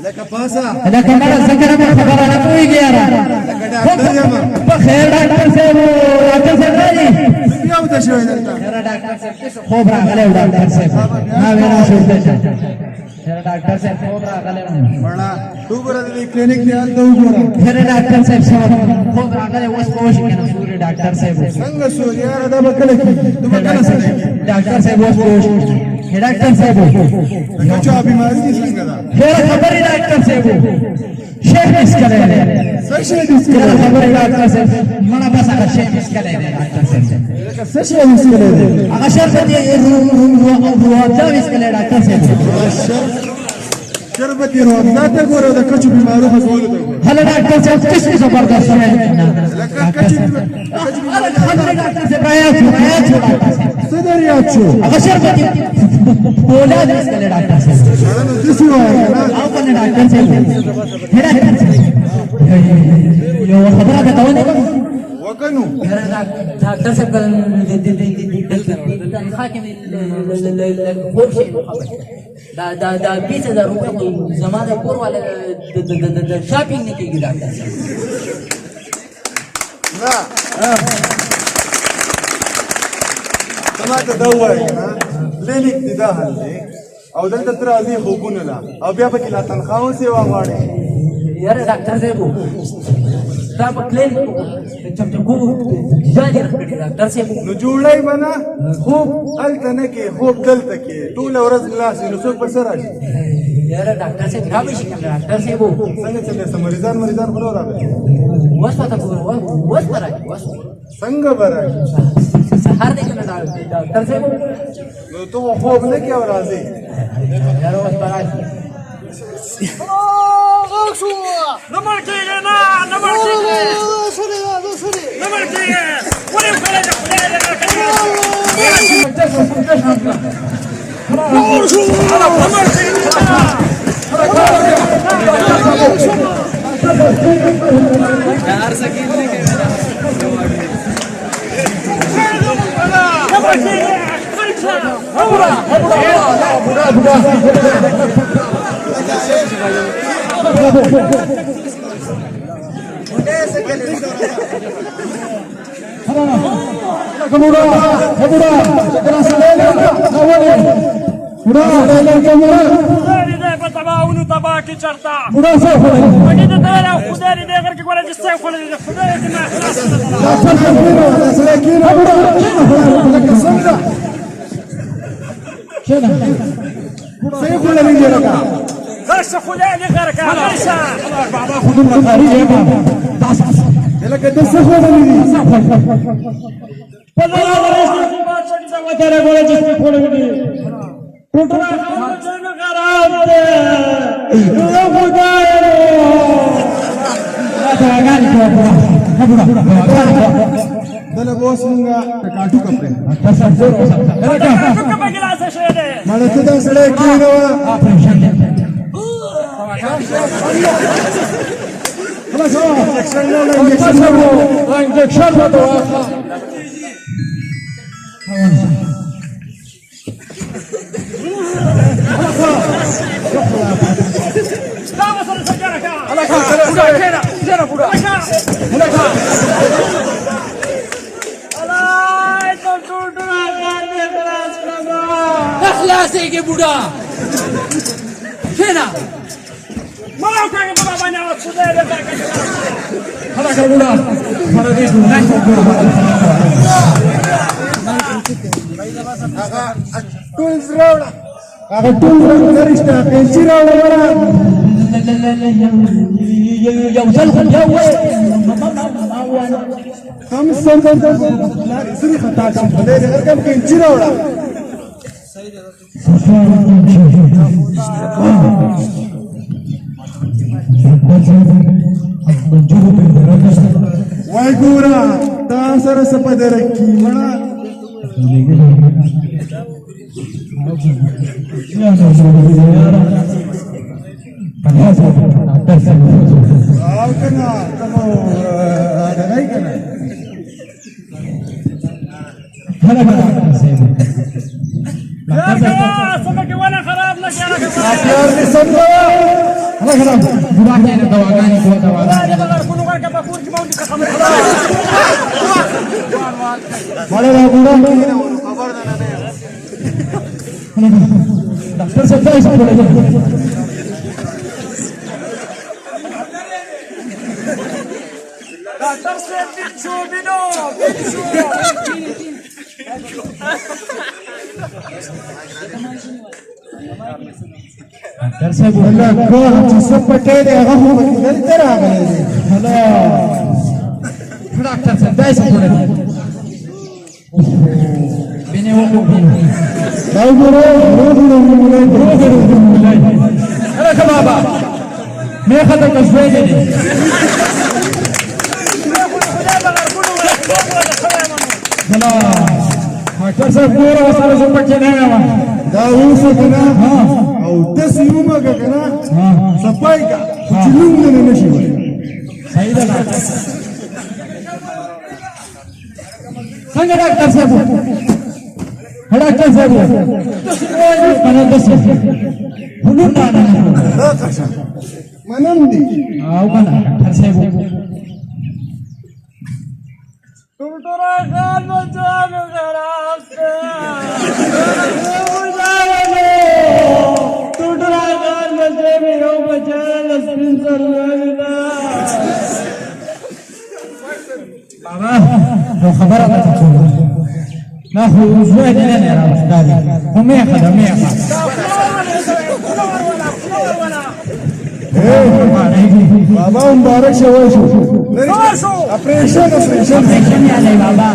لکه پاسا لکه مړه څنګه مې خبره نه پوهېږي یاره لکه ډاکټر یم په خیر ډاکټر صاحب ډاکټر صاحب راځي بیا وته شوی دلته یاره ډاکټر صاحب خوب راغلی و ډاکټر صاحب ما وینا شو ته یاره ډاکټر صاحب خوب راغلی و مړه تو ګوره د کلینیک دی هلته وګوره یاره ډاکټر صاحب خوب راغلی اوس پوه شي که نه سوري ډاکټر صاحب څنګه سور یاره دا به کله کېږي دومره کله سړی ډاکټر صاحب اوس پوه شي ډاکټر صاحب د چا بیماري دي څنګه ده خیر خبرې ډاکټر صاحب شیخ مسکلی دی څه شی دي خیر خبرې ډاکټر صاحب مړه بس هغه شیخ مسکلی دی ډاکټر صاحب لکه څه شی مسکلی دی هغه شربت روحافزه مسکلی ډاکټر صاحب شربت روحافزه ته ګوره د کچو بیمارو ختمولو ته ګوره هله ډاکټر صاحب قسم زبردست دی لکه کچې خبرې ډاکټر صاحب رايات شو ډاکټر صاحب څه در یاد شو هغه شربت فولاد مسکلی ډاکټر صاحب نو داسې وایه که نه او کنه ډاکټر صاحب ډاکټر صاحب یو خبره درته ونه کوم وکنو ډاکټر صاحب تنخواه کې مې خوب شي دا 20,000 روپۍ خو زما د کور والا شاپینګ نه کېږي ډاکټر صاحب نه ته ماته دا ووایه که نه کلینیک دې دا حل دی او دلته ته راځې خوبونه له او بیا پکې لا تنخواه هم سیوا غواړې یاره ډاکټر صاحب دا په کلینیک چمچکو جاجر کړي ډاکټر صاحب نو جوړی به نه خوب هلته نه کې خوب دلته کې ټوله ورځ ملاس وي نو څوک به څه راشي یاره ډاکټر صاحب را به شي که ډاکټر صاحب څنګه چلېسته مریضان خو نه راغلي اوس به راشي اوس څنګه به راشي سهار دی که نه ډاکټر صاحب نو ته خو خوب نه کې او راځې یاره اوس به راشي نه مړ کېږي نه مړ کېږي نه مړ کېږي ولې وکړې د خدای د راکړې مړ شو نه مړ کېږي यार सकीन ने क्या تباونو تبا کی چرتا مجھے تو تیرا خدا دے کر کے کولا جس سے خدا دے خدا دے میں درس خدا دے کر کے ہمیشہ بابا خود بخاری ہے بابا لکه د څه خوړلې دي پدرا درس کی بات چھڑ سے وہ تیرے بولے جس میں کھوڑ دی ٹوٹنا کام جن خراب دے لو خدا دله به اوس مونږه کاټو کپړې څنګه په ګلاس شه دے مړه ته دا سړی کېنوه خلاص هو انجکشن وته لا وصل سجارك على كده زين بودا الله تو ټوټنا باندې خلاص کړه اخلاصي کې بوډا کینا ما کوي بابا باندې خدای دې برکت خلاص بوډا فرادي نه هغه ټول راوړه هغه ټول درشته پنځه راوړه یو ځل یو هم څنګه لارې سری خطا شي خدای دې هر کوم پنځه راوړه وای ګورا تا سره سپدر کی مړه او کنه تمو راځي کنه يا سمك وانا خراب आपल्यावर ते समजा बुडाचे दवाखाने कोणता वाला मला बुडा डॉक्टर साहब काय सांगतो डॉक्टर साहब बिच्छू बिनो बिच्छू डॉक्टर साहब बोला को जिसम पटे दे हम बदल कर आ गए हेलो डॉक्टर साहब काय सांगतो बिने वो बिने दाऊ बोलो अरे बाबा मैं खाता कसबे दे चला डॉक्टर साहब पूरा सारा सब पटे नहीं आवा दाऊ से कना او تسيوم كنا سبايكا تلوم من نشوي सही है डॉक्टर संग डॉक्टर साहब डॉक्टर साहब mana dosa hulun mana لا قشا منندي आओ mana डॉक्टर साहब टुरटुरा खान बचाव कराते टुरटुरा खान बचे मेरो बचे लस्पिन सरला बाबा वो खबर आता था ना हो उसमें नहीं ना रहा दादी हमें खड़ा بابا مبارك شواشو ऑपरेशन नहीं आने बाबा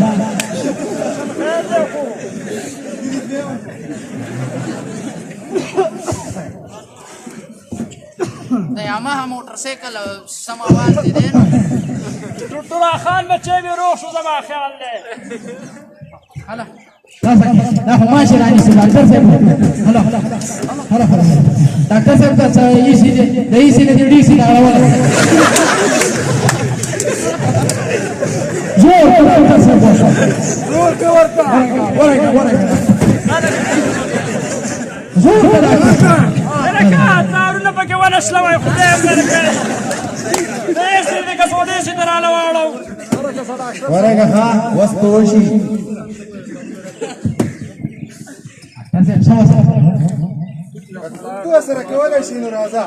Yamaha motorcycle समावार दे देना टुरटुरा खान बचे मेरो शो जमा ख्याल ले हाला ना हमारे रानी से डॉक्टर साहब हेलो हेलो डॉक्टर साहब का इसी ने डीसी का वाला जो डॉक्टर साहब زور كورتا ورا زور डॉक्टर حركات نارنا بقى ولا شلوي خدام بركه ليش اللي كفوديش ترى على واړو ورقه ها وستوشي تو سره کولای شي نو راځه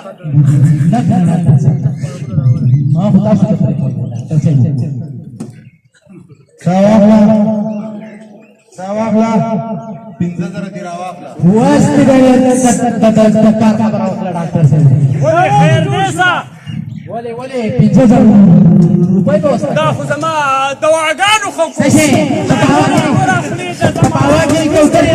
ما هو تاسو ساواخلا 15000 دی راواخلا واست دې کار خبر اوکړه ډاکټر صاحب ولا خير نسا ولې 5000 روپۍ به وسه دا خو زما دواګانو خو څه شي په هوا کې کوترې